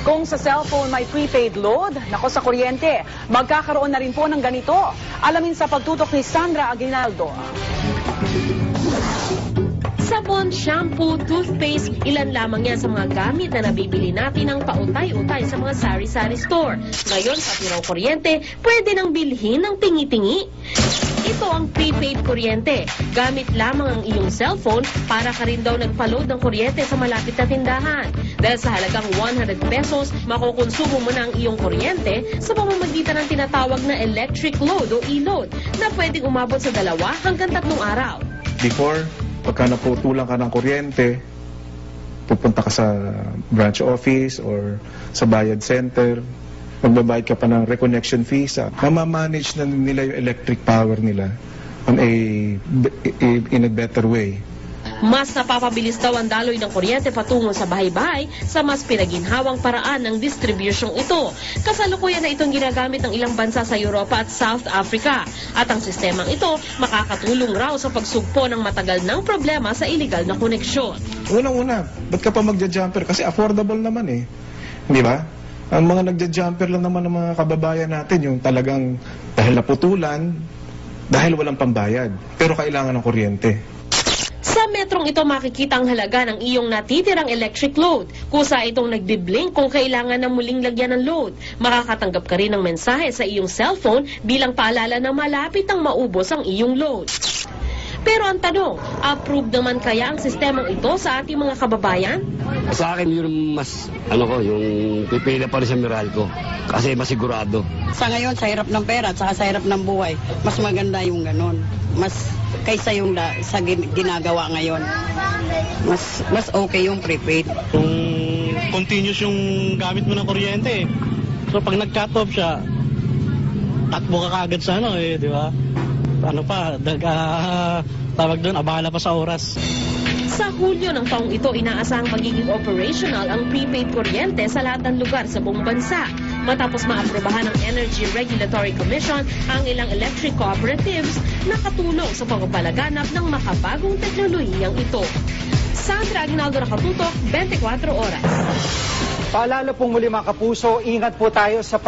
Kung sa cellphone may prepaid load, nako sa kuryente, magkakaroon na rin po ng ganito. Alamin sa pagtutok ni Sandra Aguinaldo. Sabon, shampoo, toothpaste, ilan lamang yan sa mga gamit na nabibili natin ng pautay-utay sa mga sari-sari store. Ngayon, pati raw kuryente, pwede nang bilhin ng tingi-tingi. Ito ang prepaid kuryente. Gamit lamang ang iyong cellphone para ka rin daw nagpa-load ng kuryente sa malapit na tindahan. Dahil sa halagang 100 pesos, makukonsumo mo na ang iyong kuryente sa pamamagitan ng tinatawag na electric load o e-load na pwedeng umabot sa 2 hanggang 3 araw. Before, pagka naputulan ka ng kuryente, pupunta ka sa branch office or sa bayad center, magbabayad ka pa ng reconnection fees. Mamamanage na nila yung electric power nila in a better way. Mas napapabilis daw ang daloy ng kuryente patungo sa bahay-bahay sa mas pinaginhawang paraan ng distribusyong ito. Kasalukuyan na itong ginagamit ng ilang bansa sa Europa at South Africa. At ang sistemang ito makakatulong raw sa pagsugpo ng matagal ng problema sa illegal na koneksyon. Unang-una, ba't ka pa magja-jumper? Kasi affordable naman eh. Di ba? Ang mga nagja-jumper lang naman ng mga kababayan natin, yung talagang dahil naputulan, dahil walang pambayad, pero kailangan ng kuryente. Sa metrong ito makikita ang halaga ng iyong natitirang electric load. Kusa itong nagbiblink kung kailangan na muling lagyan ng load. Makakatanggap ka rin ng mensahe sa iyong cellphone bilang paalala na malapit ang maubos ang iyong load. Pero ang tanong, approved naman kaya ang sistemang ito sa ating mga kababayan? Sa akin yung mas, yung pipila pa rin sa Meralco. Kasi masigurado. Sa ngayon, sa hirap ng pera at sa hirap ng buhay, mas maganda yung ganon. Mas kaysa yung sa ginagawa ngayon. Mas okay yung prepaid. Kung continuous yung gamit mo ng kuryente, so pag nag-cut off siya, takbo ka kagad sa di ba? Tawag doon, abala pa sa oras. Sa Hulyo ng taong ito, inaasahang magiging operational ang prepaid kuryente sa lahat ng lugar sa buong bansa. Matapos maaprubahan ng Energy Regulatory Commission ang ilang electric cooperatives na katulong sa pagpapalaganap ng makabagong teknolohiyang ito. Sandra Aguinaldo, nakatutok, 24 oras. Paalala pong muli mga kapuso, ingat po tayo sa